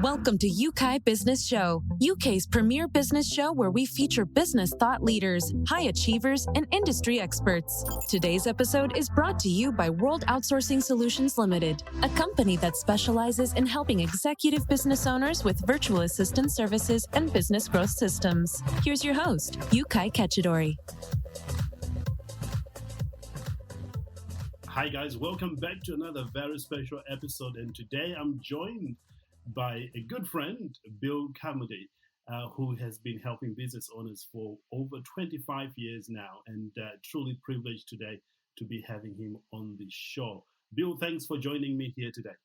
Welcome to Yeukai Business Show, UK's premier business show where we feature business thought leaders, high achievers, and industry experts. Today's episode is brought to you by World Outsourcing Solutions Limited, a company that specializes in helping executive business owners with virtual assistant services and business growth systems. Here's your host, Yeukai Kechidori. Hi guys, welcome back to another very special episode, and today I'm joined by a good friend, Bill Carmody, who has been helping business owners for over 25 years now, and truly privileged today to be having him on the show. Bill, thanks for joining me here today.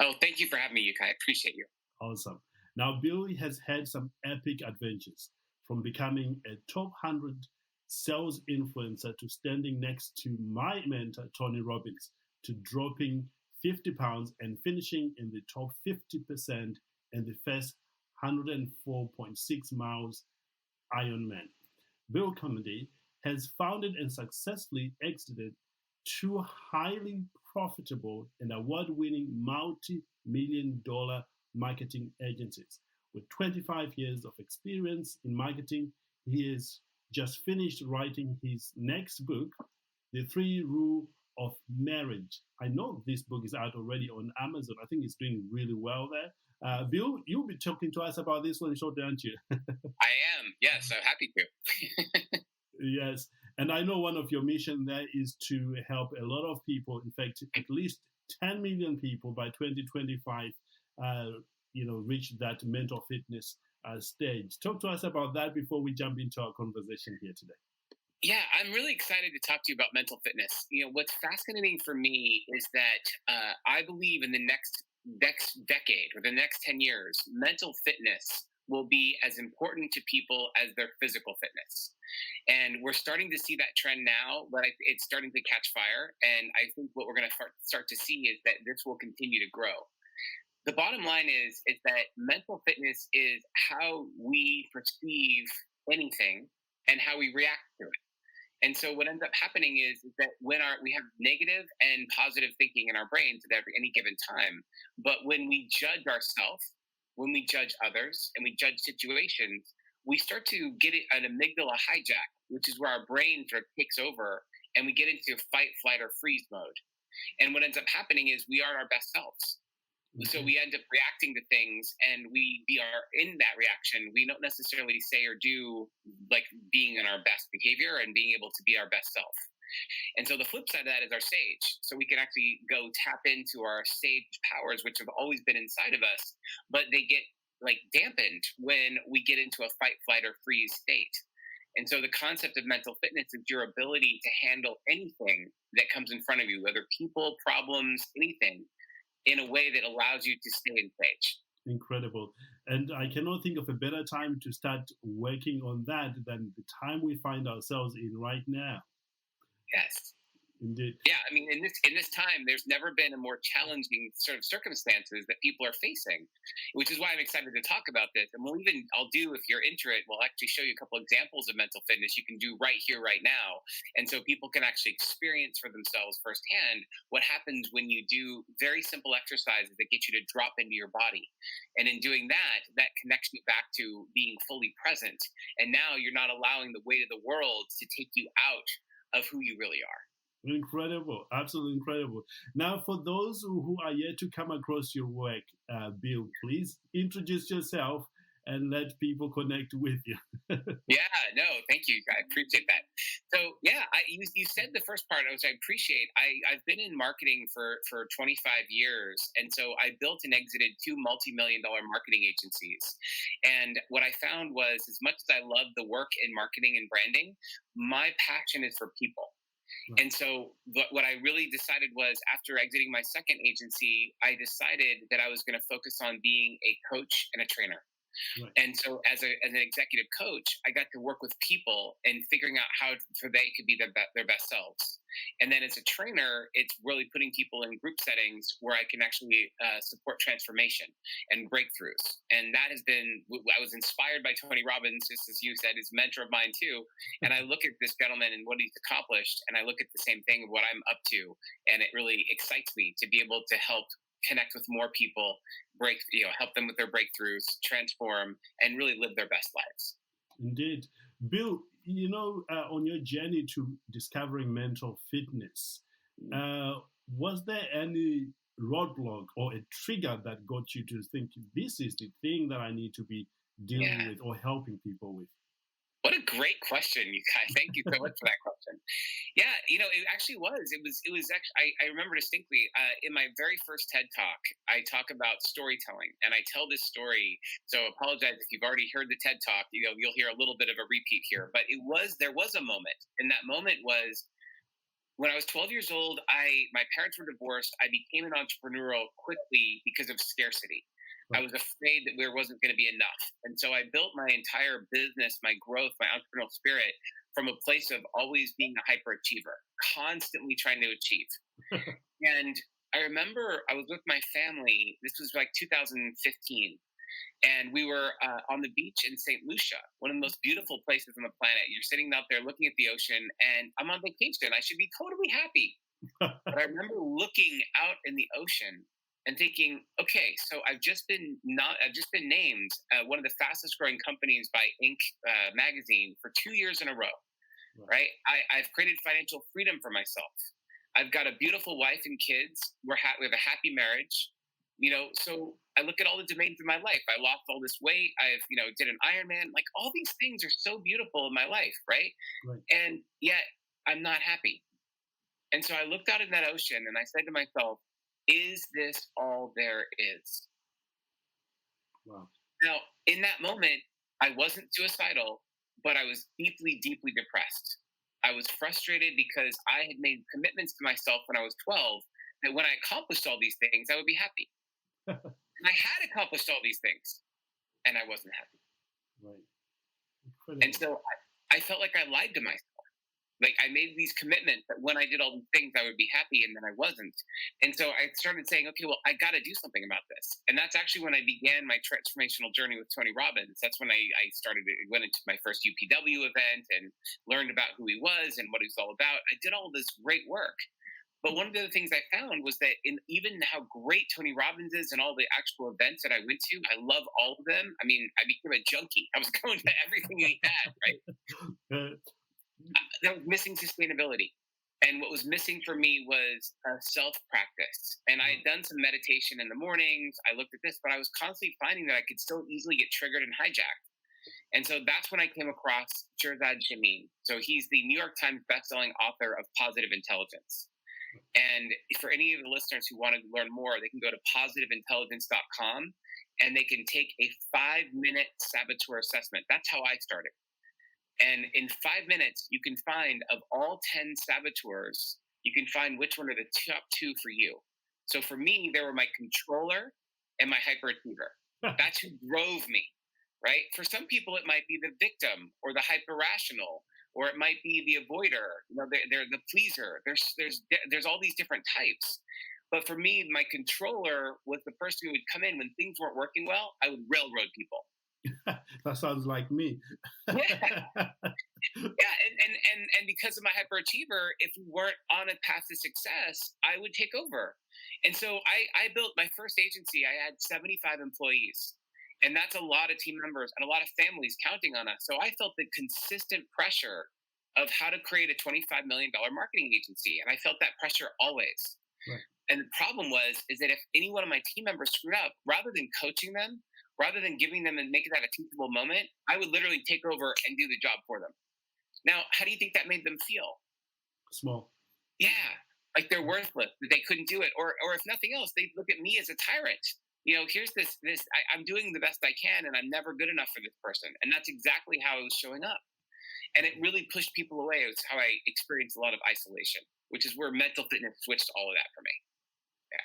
Oh, thank you for having me, Yeukai. I appreciate you. Awesome. Now, Bill has had some epic adventures, from becoming a top 100 sales influencer to standing next to my mentor, Tony Robbins, to dropping 50 pounds and finishing in the top 50% in the first 104.6 miles Ironman. Bill Carmody has founded and successfully exited two highly profitable and award-winning multi-million-dollar marketing agencies. With 25 years of experience in marketing, he has just finished writing his next book, The 3 Rules of Marriage. I know this book is out already on Amazon. I think it's doing really well there. Bill, you'll be talking to us about this one shortly, aren't you? I am. Yes, I'm happy to. Yes. And I know one of your mission there is to help a lot of people, in fact, at least 10 million people by 2025, reach that mental fitness stage. Talk to us about that before we jump into our conversation here today. Yeah, I'm really excited to talk to you about mental fitness. What's fascinating for me is that I believe in the next decade or the next 10 years, mental fitness will be as important to people as their physical fitness. And we're starting to see that trend now, but it's starting to catch fire. And I think what we're going to start to see is that this will continue to grow. The bottom line is that mental fitness is how we perceive anything and how we react to it. And so what ends up happening is that when we have negative and positive thinking in our brains at any given time, but when we judge ourselves, when we judge others, and we judge situations, we start to get an amygdala hijack, which is where our brain sort of takes over, and we get into fight, flight, or freeze mode. And what ends up happening is we are our best selves. So we end up reacting to things, and we are in that reaction. We don't necessarily say or do like being in our best behavior and being able to be our best self. And so the flip side of that is our sage. So we can actually go tap into our sage powers, which have always been inside of us, but they get like dampened when we get into a fight, flight, or freeze state. And so the concept of mental fitness is your ability to handle anything that comes in front of you, whether people, problems, anything, in a way that allows you to stay in stage. Incredible. And I cannot think of a better time to start working on that than the time we find ourselves in right now. Yes. Indeed. Yeah, I mean, in this time, there's never been a more challenging sort of circumstances that people are facing, which is why I'm excited to talk about this. And I'll do, if you're into it, we'll actually show you a couple examples of mental fitness you can do right here, right now. And so people can actually experience for themselves firsthand what happens when you do very simple exercises that get you to drop into your body. And in doing that, that connects you back to being fully present. And now you're not allowing the weight of the world to take you out of who you really are. Incredible, absolutely incredible. Now, for those who are yet to come across your work, Bill, please introduce yourself and let people connect with you. Yeah, no, thank you. I appreciate that. So, yeah, you said the first part, which I appreciate. I've been in marketing for 25 years, and so I built and exited 2 multi-million-dollar marketing agencies. And what I found was, as much as I love the work in marketing and branding, my passion is for people. And so what I really decided was, after exiting my second agency, I decided that I was going to focus on being a coach and a trainer. Right. And so as an executive coach, I got to work with people and figuring out how they could be their best selves. And then as a trainer, it's really putting people in group settings where I can actually support transformation and breakthroughs. And that has been, I was inspired by Tony Robbins, just as you said, is a mentor of mine too. And I look at this gentleman and what he's accomplished, and I look at the same thing of what I'm up to. And it really excites me to be able to help connect with more people, help them with their breakthroughs, transform, and really live their best lives. Indeed. Bill, on your journey to discovering mental fitness, was there any roadblock or a trigger that got you to think this is the thing that I need to be dealing with or helping people with? What a great question, Yeukai. Thank you so much for that question. Yeah, it actually was. It was actually, I remember distinctly in my very first TED Talk, I talk about storytelling, and I tell this story. So apologize if you've already heard the TED Talk. You'll hear a little bit of a repeat here, but there was a moment, and that moment was when I was 12 years old. My parents were divorced. I became an entrepreneurial quickly because of scarcity. I was afraid that there wasn't going to be enough. And so I built my entire business, my growth, my entrepreneurial spirit from a place of always being a hyperachiever, constantly trying to achieve. And I remember I was with my family. This was like 2015. And we were on the beach in St. Lucia, one of the most beautiful places on the planet. You're sitting out there looking at the ocean, and I'm on vacation. I should be totally happy. But I remember looking out in the ocean and thinking, okay, so I've just been named one of the fastest growing companies by Inc. magazine for 2 years in a row, right? I've created financial freedom for myself. I've got a beautiful wife and kids. We have a happy marriage, so I look at all the domains of my life. I lost all this weight. I've, did an Ironman. Like, all these things are so beautiful in my life, right? And yet I'm not happy. And so I looked out in that ocean and I said to myself, is this all there is? Wow. Now, in that moment, I wasn't suicidal, but I was deeply, deeply depressed. I was frustrated because I had made commitments to myself when I was 12 that when I accomplished all these things, I would be happy. And I had accomplished all these things, and I wasn't happy. Right. Incredible. And so I felt like I lied to myself. Like, I made these commitments that when I did all these things, I would be happy, and then I wasn't. And so I started saying, okay, well, I got to do something about this. And that's actually when I began my transformational journey with Tony Robbins. That's when I went into my first UPW event and learned about who he was and what he was all about. I did all this great work. But one of the things I found was that in even how great Tony Robbins is and all the actual events that I went to, I love all of them. I mean, I became a junkie. I was going to everything he had, right? There was missing sustainability. And what was missing for me was a self-practice. And I had done some meditation in the mornings. I looked at this, but I was constantly finding that I could still easily get triggered and hijacked. And so that's when I came across Shirzad Chamine. So he's the New York Times bestselling author of Positive Intelligence. And for any of the listeners who want to learn more, they can go to positiveintelligence.com and they can take a 5-minute saboteur assessment. That's how I started. And in 5 minutes, you can find, of all 10 saboteurs, you can find which one are the top 2 for you. So for me, they were my controller and my hyperachiever. That's who drove me, right? For some people, it might be the victim or the hyper-rational, or it might be the avoider. They're the pleaser. There's all these different types. But for me, my controller was the person who would come in when things weren't working well. I would railroad people. That sounds like me. Yeah, and because of my hyperachiever, if we weren't on a path to success, I would take over. And so I built my first agency. I had 75 employees, and that's a lot of team members and a lot of families counting on us. So I felt the consistent pressure of how to create a $25 million marketing agency, and I felt that pressure always. Right. And the problem is that if any one of my team members screwed up, rather than coaching them, rather than giving them and making that a teachable moment, I would literally take over and do the job for them. Now, how do you think that made them feel? Small. Yeah, like they're worthless, that they couldn't do it. Or if nothing else, they look at me as a tyrant. Here's I'm doing the best I can, and I'm never good enough for this person. And that's exactly how I was showing up. And it really pushed people away. It was how I experienced a lot of isolation, which is where mental fitness switched all of that for me. Yeah.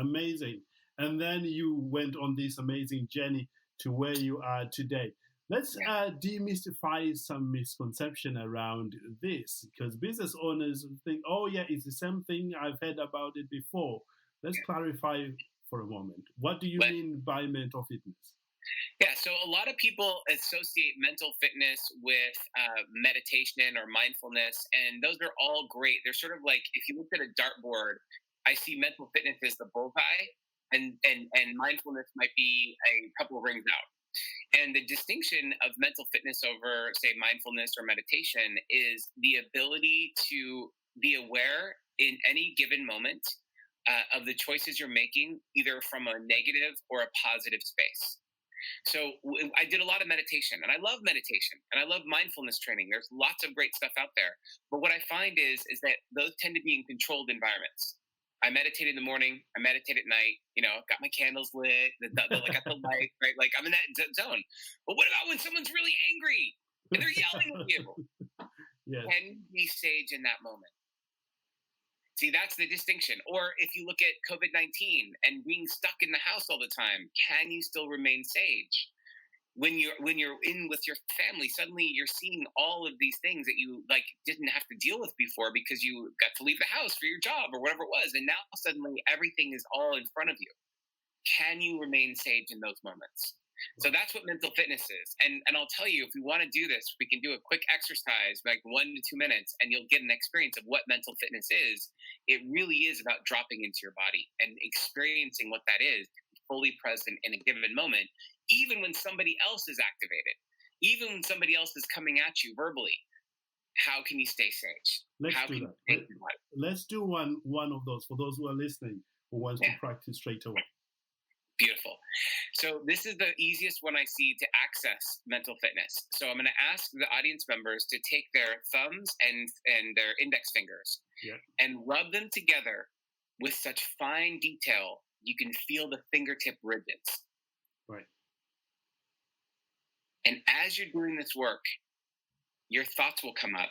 Amazing. And then you went on this amazing journey to where you are today. Let's demystify some misconception around this, because business owners think, oh yeah, it's the same thing. I've heard about it before. Let's clarify for a moment. What do you mean by mental fitness? Yeah, so a lot of people associate mental fitness with meditation or mindfulness, and those are all great. They're sort of like, if you look at a dartboard, I see mental fitness as the bullseye, and mindfulness might be a couple of rings out. And the distinction of mental fitness over, say, mindfulness or meditation is the ability to be aware in any given moment of the choices you're making, either from a negative or a positive space. So I did a lot of meditation, and I love meditation, and I love mindfulness training. There's lots of great stuff out there. But what I find is that those tend to be in controlled environments. I meditate in the morning. I meditate at night. Got my candles lit. Got the light, right? Like I'm in that zone. But what about when someone's really angry and they're yelling at you? Yes. Can you be sage in that moment? See, that's the distinction. Or if you look at COVID-19 and being stuck in the house all the time, can you still remain sage? When you're in with your family, suddenly you're seeing all of these things that you didn't have to deal with before because you got to leave the house for your job or whatever it was, and now suddenly everything is all in front of you. Can you remain sage in those moments? So that's what mental fitness is. And I'll tell you, if we want to do this, we can do a quick exercise, like 1 to 2 minutes, and you'll get an experience of what mental fitness is. It really is about dropping into your body and experiencing what that is, fully present in a given moment, even when somebody else is activated, even when somebody else is coming at you verbally. How can you stay sage? Let's do one of those for those who are listening who wants to practice straight away. Beautiful. So this is the easiest one I see to access mental fitness. So I'm going to ask the audience members to take their thumbs and their index fingers and rub them together with such fine detail you can feel the fingertip ridges. Right. And as you're doing this work, your thoughts will come up.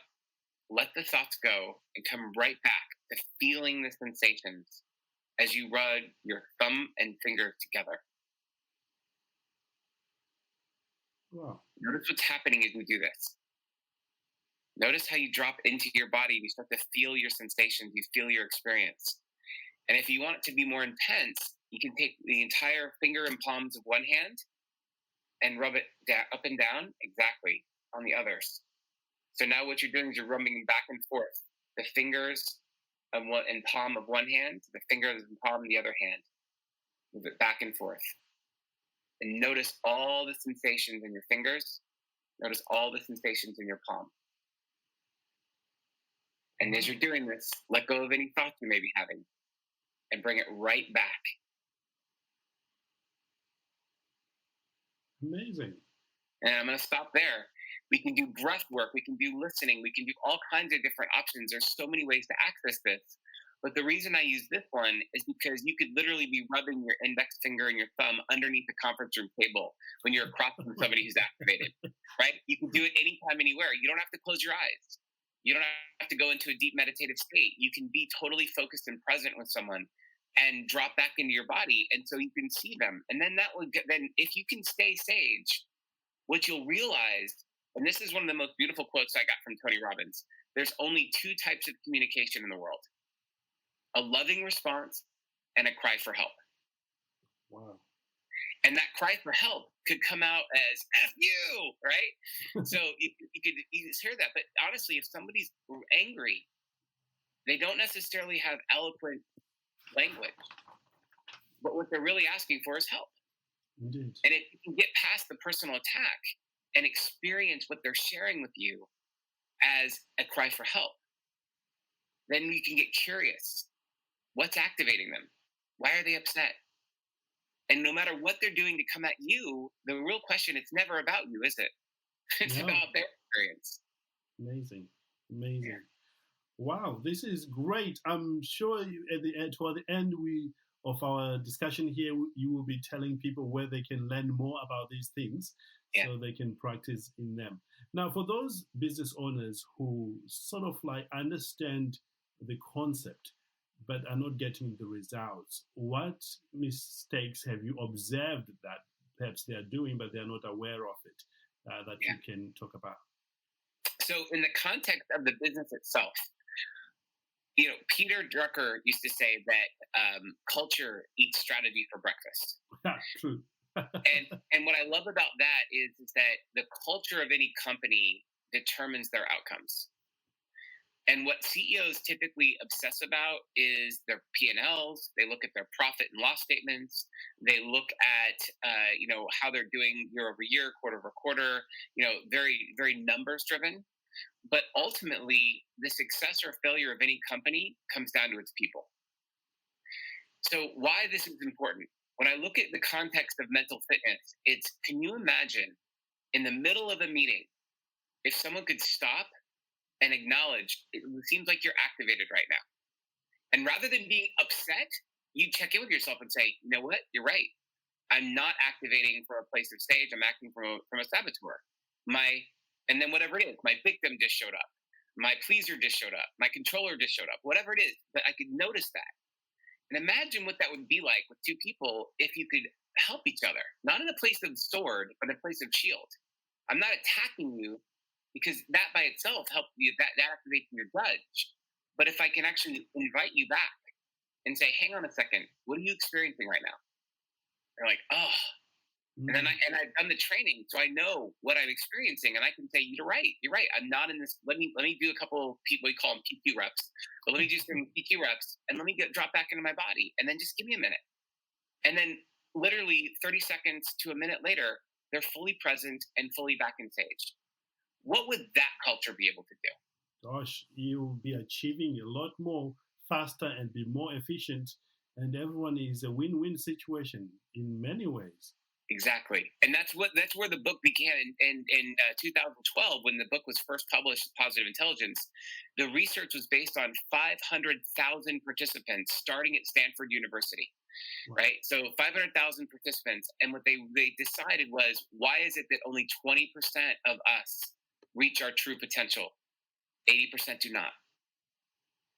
Let the thoughts go and come right back to feeling the sensations as you rub your thumb and fingers together. Wow. Notice what's happening as we do this. Notice how you drop into your body and you start to feel your sensations, you feel your experience. And if you want it to be more intense, you can take the entire finger and palms of one hand and rub it up and down exactly on the others. So now what you're doing is you're rubbing back and forth. The fingers and palm of one hand, the fingers and palm of the other hand. Move it back and forth. And notice all the sensations in your fingers. Notice all the sensations in your palm. And as you're doing this, let go of any thoughts you may be having and bring it right back. Amazing. And I'm going to stop there. We can do breath work. We can do listening. We can do all kinds of different options. There's so many ways to access this. But the reason I use this one is because you could literally be rubbing your index finger and your thumb underneath the conference room table when you're across from somebody who's activated, right? You can do it anytime, anywhere. You don't have to close your eyes. You don't have to go into a deep meditative state. You can be totally focused and present with someone and drop back into your body. And so you can see them. And then then if you can stay sage, what you'll realize, and this is one of the most beautiful quotes I got from Tony Robbins, there's only 2 types of communication in the world: a loving response and a cry for help. Wow. And that cry for help could come out as F you, right? So you could hear that. But honestly, if somebody's angry, they don't necessarily have eloquent language. But what they're really asking for is help. Indeed. And if you can get past the personal attack and experience what they're sharing with you as a cry for help, then you can get curious. What's activating them? Why are they upset? And no matter what they're doing to come at you, the real question, it's never about you, is it? It's about their experience. Amazing. Amazing. Wow, this is great. I'm sure toward the end of our discussion here, you will be telling people where they can learn more about these things so they can practice in them. Now, for those business owners who sort of understand the concept, but are not getting the results, what mistakes have you observed that perhaps they are doing, but they are not aware of it, that you can talk about? So in the context of the business itself, Peter Drucker used to say that culture eats strategy for breakfast. True. and what I love about that is that the culture of any company determines their outcomes. And what CEOs typically obsess about is their P&Ls. They look at their profit and loss statements. They look at, how they're doing year over year, quarter over quarter, very, very numbers driven. But ultimately, the success or failure of any company comes down to its people. So why this is important? When I look at the context of mental fitness, can you imagine in the middle of a meeting, if someone could stop and acknowledge, it seems like you're activated right now. And rather than being upset, you check in with yourself and say, you know what, you're right. I'm not activating from a place of stage. I'm acting from a saboteur. And then whatever it is, my victim just showed up. My pleaser just showed up. My controller just showed up. Whatever it is, but I could notice that. And imagine what that would be like with two people if you could help each other, not in a place of sword, but a place of shield. I'm not attacking you because that by itself helps you, that activates your grudge. But if I can actually invite you back and say, hang on a second, what are you experiencing right now? They're like, oh. And then I've done the training, so I know what I'm experiencing, and I can say, you're right. I'm not in this. Let me do a couple people, we call them PQ reps. But let me do some PQ reps, and let me drop back into my body, and then just give me a minute. And then literally 30 seconds to a minute later, they're fully present and fully back in stage. What would that culture be able to do? Gosh, you'll be achieving a lot more faster and be more efficient, and everyone is a win-win situation in many ways. Exactly. And that's where the book began in 2012, when the book was first published, Positive Intelligence. The research was based on 500,000 participants starting at Stanford University, wow. Right? So 500,000 participants. And what they decided was, why is it that only 20% of us reach our true potential? 80% do not.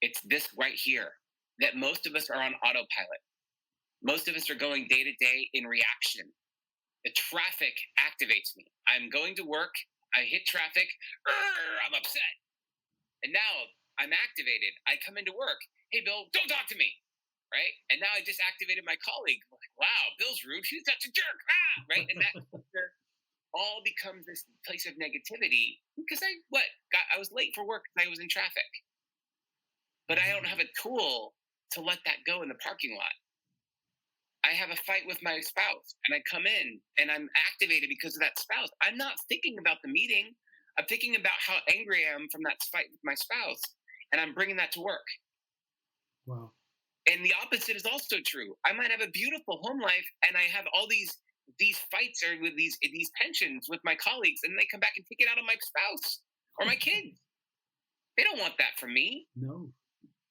It's this right here, that most of us are on autopilot. Most of us are going day to day in reaction. The traffic activates me. I'm going to work. I hit traffic. I'm upset. And now I'm activated. I come into work. Hey, Bill, don't talk to me. Right? And now I just activated my colleague. I'm like, wow, Bill's rude. He's such a jerk. Right? And that all becomes this place of negativity because I was late for work because I was in traffic. But I don't have a tool to let that go in the parking lot. I have a fight with my spouse, and I come in, and I'm activated because of that spouse. I'm not thinking about the meeting. I'm thinking about how angry I am from that fight with my spouse, and I'm bringing that to work. Wow. And the opposite is also true. I might have a beautiful home life, and I have all these fights or with these tensions with my colleagues, and they come back and take it out on my spouse or my kids. They don't want that from me. No.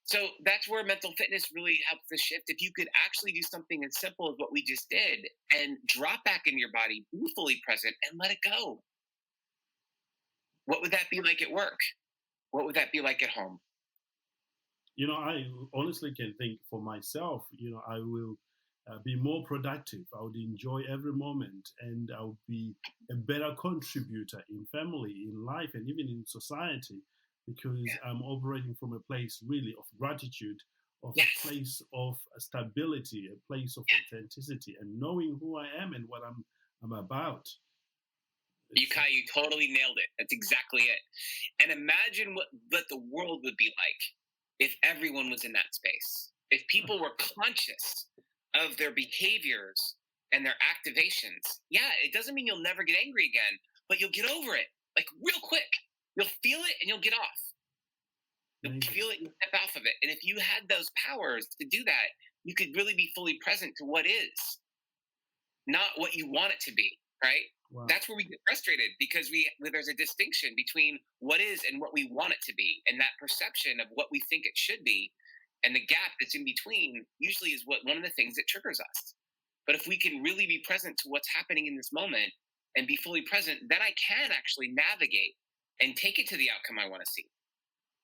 So that's where mental fitness really helps to shift. If you could actually do something as simple as what we just did and drop back into your body, be fully present, and let it go. What would that be like at work? What would that be like at home? I honestly can think for myself, I will be more productive. I would enjoy every moment, and I'll be a better contributor in family, in life, and even in society. Because I'm operating from a place really of gratitude, of a place of stability, a place of authenticity, and knowing who I am and what I'm about. Yeukai, you totally nailed it. That's exactly it. And imagine what the world would be like if everyone was in that space. If people were conscious of their behaviors and their activations. Yeah, it doesn't mean you'll never get angry again, but you'll get over it, like real quick. You'll feel it and you'll get off. You'll feel it and you'll step off of it. And if you had those powers to do that, you could really be fully present to what is, not what you want it to be, right? Wow. That's where we get frustrated because there's a distinction between what is and what we want it to be. And that perception of what we think it should be and the gap that's in between usually is one of the things that triggers us. But if we can really be present to what's happening in this moment and be fully present, then I can actually navigate and take it to the outcome I want to see.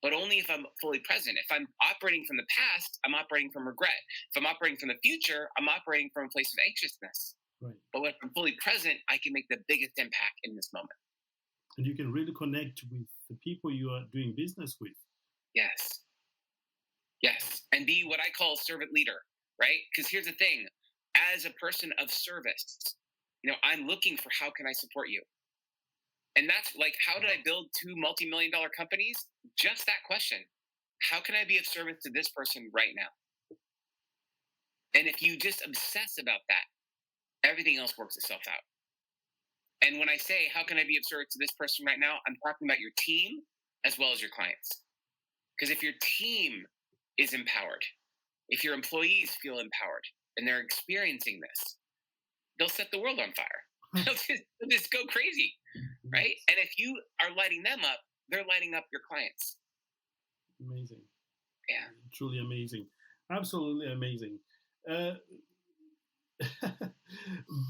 But only if I'm fully present. If I'm operating from the past, I'm operating from regret. If I'm operating from the future, I'm operating from a place of anxiousness. Right. But when I'm fully present, I can make the biggest impact in this moment. And you can really connect with the people you are doing business with. Yes. And be what I call a servant leader, right? Because here's the thing. As a person of service, I'm looking for how can I support you? And that's like, how did I build 2 multi-million-dollar companies? just that question. How can I be of service to this person right now? And if you just obsess about that, everything else works itself out. And when I say, how can I be of service to this person right now? I'm talking about your team as well as your clients. Because if your team is empowered, if your employees feel empowered and they're experiencing this, they'll set the world on fire. They'll just go crazy, right? And if you are lighting them up, they're lighting up your clients. Amazing. Yeah. Truly amazing. Absolutely amazing.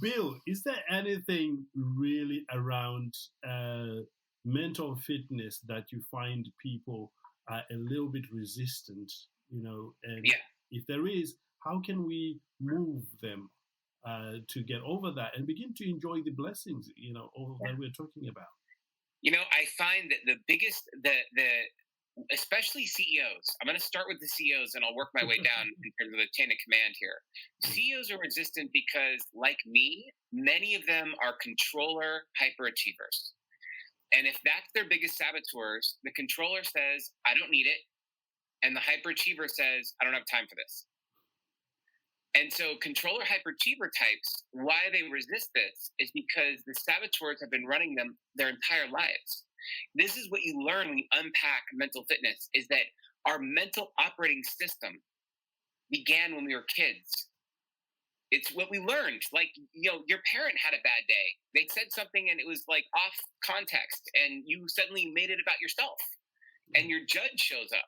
Bill, is there anything really around mental fitness that you find people are a little bit resistant, and if there is, how can we move them to get over that and begin to enjoy the blessings, all that we're talking about? I find that the biggest, especially CEOs, I'm going to start with the CEOs and I'll work my way down in terms of the chain of command here. CEOs are resistant because, like me, many of them are controller hyperachievers. And if that's their biggest saboteurs, the controller says, I don't need it. And the hyperachiever says, I don't have time for this. And so controller hyperachiever types, why they resist this is because the saboteurs have been running them their entire lives. This is what you learn when you unpack mental fitness, is that our mental operating system began when we were kids. It's what we learned. Like, your parent had a bad day. They said something and it was like off context and you suddenly made it about yourself and your judge shows up.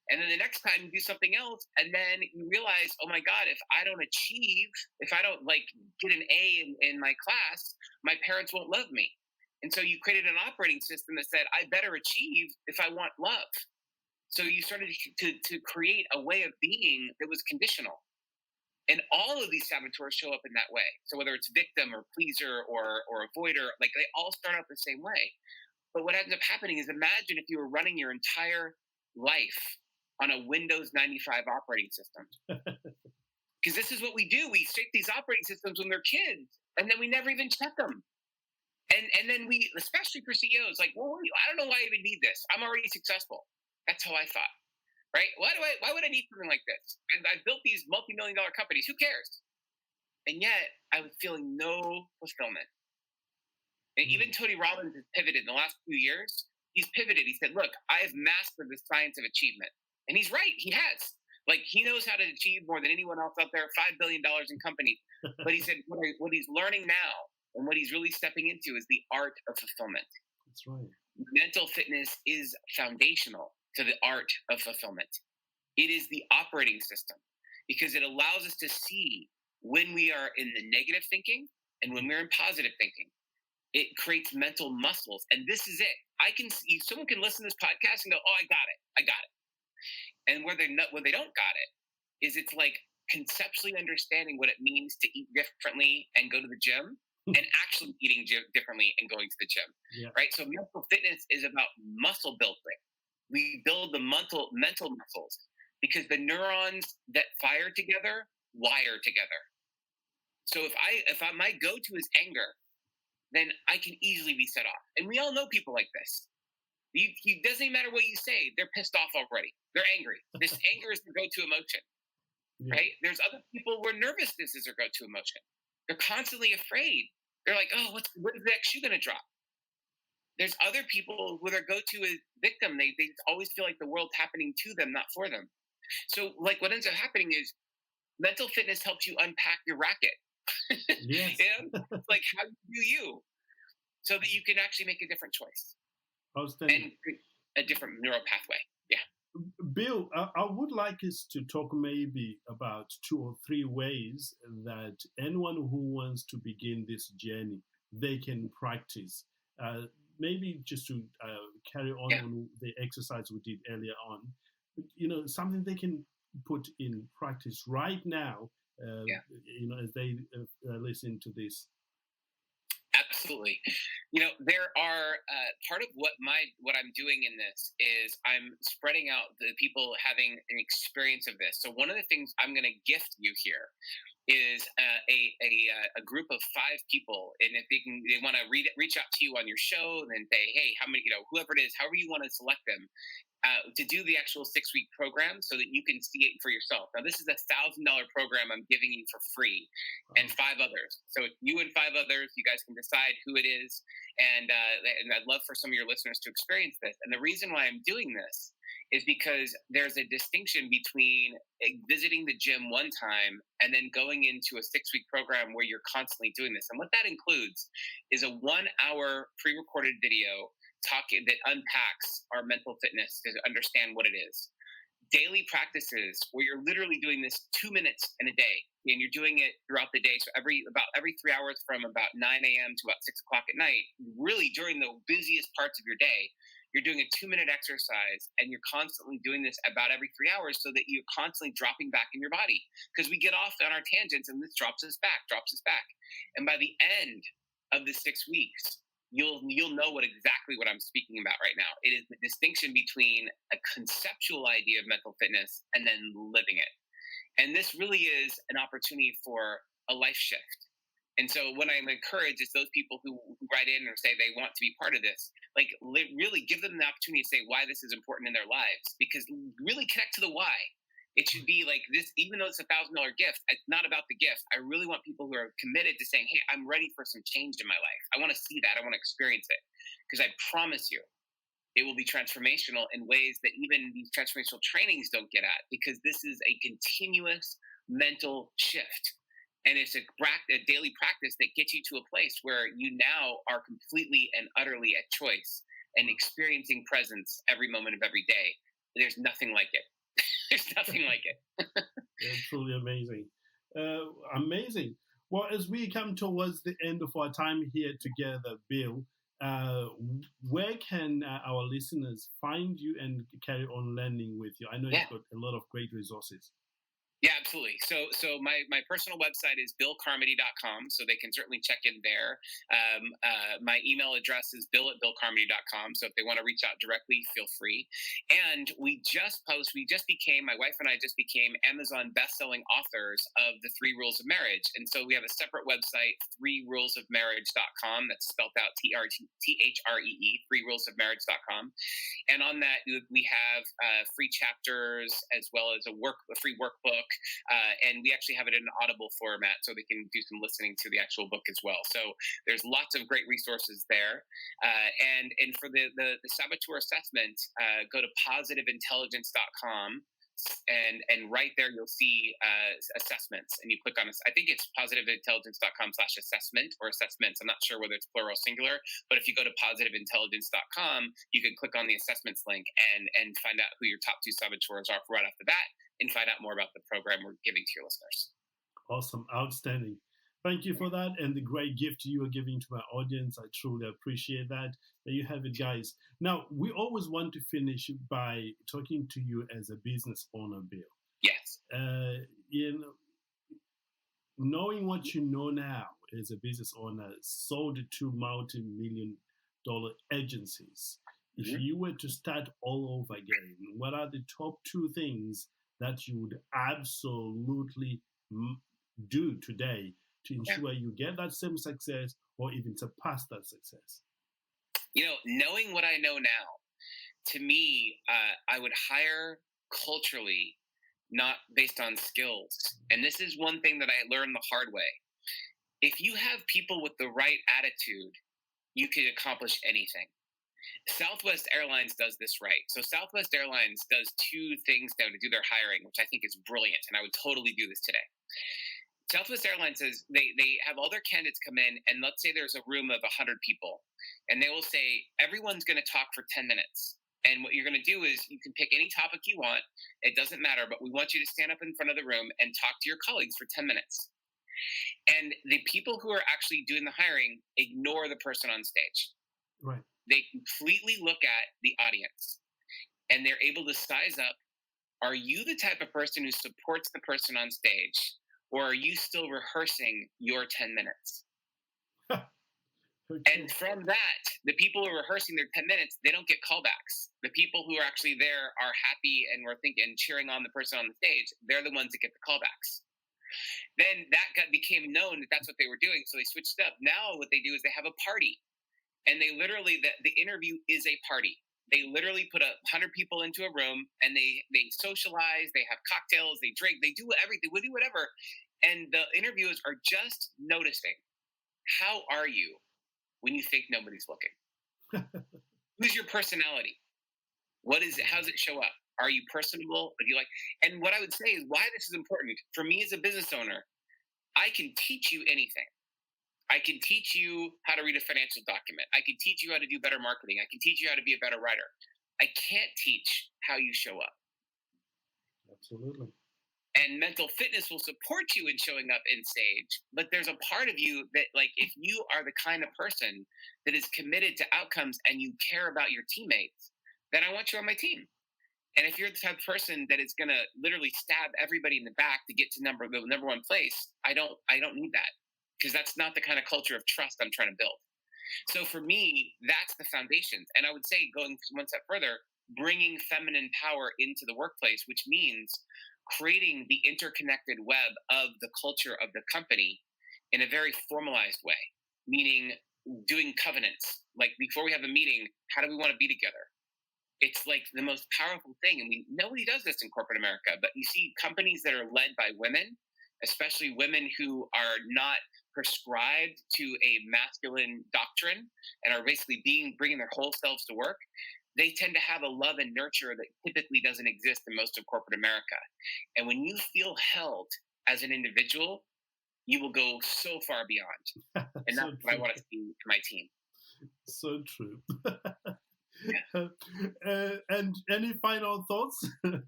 And then the next time you do something else and then you realize, oh my God, if I don't get an A in my class, my parents won't love me. And so you created an operating system that said, I better achieve if I want love. So you started to create a way of being that was conditional. And all of these saboteurs show up in that way. So whether it's victim or pleaser or avoider, like they all start out the same way. But what ends up happening is, imagine if you were running your entire life on a Windows 95 operating system. Because this is what we do. We shape these operating systems when they're kids, and then we never even check them. And then we, especially for CEOs, like, well, I don't know why I even need this. I'm already successful. That's how I thought. Right? Why would I need something like this? I've built these multi-million-dollar companies. Who cares? And yet, I was feeling no fulfillment. And even Tony Robbins has pivoted in the last few years. He's pivoted. He said, look, I have mastered the science of achievement. And he's right. He has. Like, he knows how to achieve more than anyone else out there, $5 billion in companies. But he said what he's learning now and what he's really stepping into is the art of fulfillment. That's right. Mental fitness is foundational to the art of fulfillment. It is the operating system because it allows us to see when we are in the negative thinking and when we're in positive thinking. It creates mental muscles. And this is it. Someone can listen to this podcast and go, oh, I got it. And where they don't got it is, it's like conceptually understanding what it means to eat differently and go to the gym and actually eating differently and going to the gym. Yeah. Right? So mental fitness is about muscle building. We build the mental muscles because the neurons that fire together wire together. So if my go-to is anger, then I can easily be set off. And we all know people like this. It doesn't even matter what you say. They're pissed off already. They're angry. This anger is the go-to emotion, right? There's other people where nervousness is their go-to emotion. They're constantly afraid. They're like, oh, what is the next shoe going to drop? There's other people where their go-to is victim. They always feel like the world's happening to them, not for them. So like what ends up happening is mental fitness helps you unpack your racket. Yes. It's like, how do you so that you can actually make a different choice and a different neural pathway. Yeah. Bill, I would like us to talk maybe about 2 or 3 ways that anyone who wants to begin this journey, they can practice. Maybe just to carry on the exercise we did earlier on, something they can put in practice right now, as they listen to this. Absolutely. There are part of what I'm doing in this is I'm spreading out the people having an experience of this. So one of the things I'm going to gift you here is a group of 5 people, and if they want to reach out to you on your show, and then say, hey, how many, whoever it is, however you want to select them, to do the actual 6-week program so that you can see it for yourself. Now, this is $1,000 program I'm giving you for free, and 5 others. So you and 5 others, you guys can decide who it is, and I'd love for some of your listeners to experience this. And the reason why I'm doing this is because there's a distinction between visiting the gym one time and then going into a 6-week program where you're constantly doing this. And what that includes is a 1-hour pre-recorded video talking that unpacks our mental fitness to understand what it is. Daily practices where you're literally doing this 2 minutes in a day, and you're doing it throughout the day. So every 3 hours from about 9 a.m. to about 6 o'clock at night, really during the busiest parts of your day, you're doing a 2-minute exercise, and you're constantly doing this about every 3 hours so that you're constantly dropping back in your body, because we get off on our tangents and this drops us back. And by the end of the 6 weeks, you'll know exactly what I'm speaking about right now. It is the distinction between a conceptual idea of mental fitness and then living it. And this really is an opportunity for a life shift. And so what I'm encouraged is those people who write in or say they want to be part of this, like really give them the opportunity to say why this is important in their lives, because really connect to the why. It should be like this, even though it's $1,000 gift, it's not about the gift. I really want people who are committed to saying, hey, I'm ready for some change in my life. I want to see that. I want to experience it, because I promise you, it will be transformational in ways that even these transformational trainings don't get at, because this is a continuous mental shift. And it's a daily practice that gets you to a place where you now are completely and utterly at choice and experiencing presence every moment of every day. There's nothing like it. There's nothing like it. It's truly amazing. Amazing. Well, as we come towards the end of our time here together, Bill, where can our listeners find you and carry on learning with you? I know you've got a lot of great resources. Yeah, absolutely. So my personal website is billcarmody.com, so they can certainly check in there. My email address is bill@billcarmody.com, so if they want to reach out directly, feel free. And my wife and I just became Amazon best-selling authors of The 3 Rules of Marriage. And so we have a separate website, 3rulesofmarriage.com. That's spelled out THREE, 3rulesofmarriage.com. And on that, we have free chapters as well as a free workbook. And we actually have it in an Audible format, so they can do some listening to the actual book as well. So there's lots of great resources there. And for the saboteur assessment, go to positiveintelligence.com. And right there, you'll see assessments, and you click on this. I think it's positiveintelligence.com/assessment or assessments. I'm not sure whether it's plural or singular, but if you go to positiveintelligence.com, you can click on the assessments link and find out who your top 2 saboteurs are right off the bat, and find out more about the program we're giving to your listeners. Awesome. Outstanding. Thank you for that, and the great gift you are giving to my audience. I truly appreciate that. There you have it, guys. Now, we always want to finish by talking to you as a business owner, Bill. Yes. Knowing what you know now as a business owner, sold to multi-million-dollar agencies. Mm-hmm. If you were to start all over again, what are the top 2 things that you would absolutely do today to ensure you get that same success or even surpass that success? Knowing what I know now, to me, I would hire culturally, not based on skills. And this is one thing that I learned the hard way. If you have people with the right attitude, you can accomplish anything. Southwest Airlines does this right. So Southwest Airlines does 2 things now to do their hiring, which I think is brilliant, and I would totally do this today. Southwest Airlines says they have all their candidates come in, and let's say there's a room of 100 people, and they will say, everyone's going to talk for 10 minutes. And what you're going to do is you can pick any topic you want. It doesn't matter, but we want you to stand up in front of the room and talk to your colleagues for 10 minutes. And the people who are actually doing the hiring ignore the person on stage. Right. They completely look at the audience, and they're able to size up, are you the type of person who supports the person on stage, or are you still rehearsing your 10 minutes? Okay. And from that, the people who are rehearsing their 10 minutes, they don't get callbacks. The people who are actually there are happy and we're thinking cheering on the person on the stage. They're the ones that get the callbacks. Then became known that that's what they were doing, so they switched up. Now what they do is they have a party, and they literally the interview is a party. They literally put 100 people into a room, and they socialize, they have cocktails, they drink, they do everything, they do whatever, and the interviewers are just noticing, how are you when you think nobody's looking? Who's your personality? What is it? How does it show up? Are you personable? Do you like? And what I would say is why this is important for me as a business owner. I can teach you anything. I can teach you how to read a financial document. I can teach you how to do better marketing. I can teach you how to be a better writer. I can't teach how you show up. Absolutely. And mental fitness will support you in showing up in stage. But there's a part of you that, like, if you are the kind of person that is committed to outcomes and you care about your teammates, then I want you on my team. And if you're the type of person that is going to literally stab everybody in the back to get to the number one place, I don't need that, because that's not the kind of culture of trust I'm trying to build. So for me, that's the foundations. And I would say, going one step further, bringing feminine power into the workplace, which means creating the interconnected web of the culture of the company in a very formalized way, meaning doing covenants. Like, before we have a meeting, how do we want to be together? It's like the most powerful thing. And nobody does this in corporate America, but you see companies that are led by women, especially women who are not prescribed to a masculine doctrine and are basically bringing their whole selves to work. They tend to have a love and nurture that typically doesn't exist in most of corporate America. And when you feel held as an individual, you will go so far beyond. And that's what I want to see in my team. So true. Yeah. And any final thoughts? I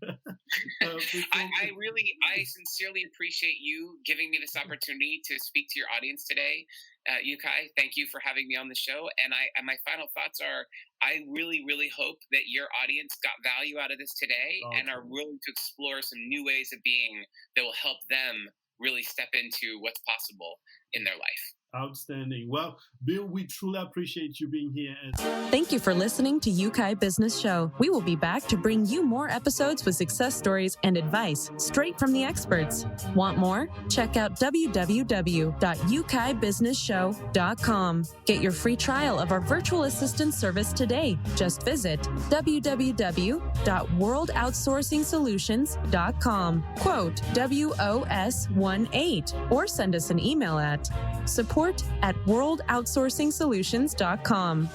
sincerely appreciate you giving me this opportunity to speak to your audience today. Yeukai, thank you for having me on the show. And my final thoughts are, I really, really hope that your audience got value out of this today and are willing to explore some new ways of being that will help them really step into what's possible in their life. Outstanding. Well, Bill, we truly appreciate you being here. Thank you for listening to Yeukai Business Show. We will be back to bring you more episodes with success stories and advice straight from the experts. Want more? Check out www.yeukaibusinessshow.com. Get your free trial of our virtual assistant service today. Just visit www.worldoutsourcingsolutions.com. Quote WOS18 or send us an email at support@worldoutsourcingsolutions.com.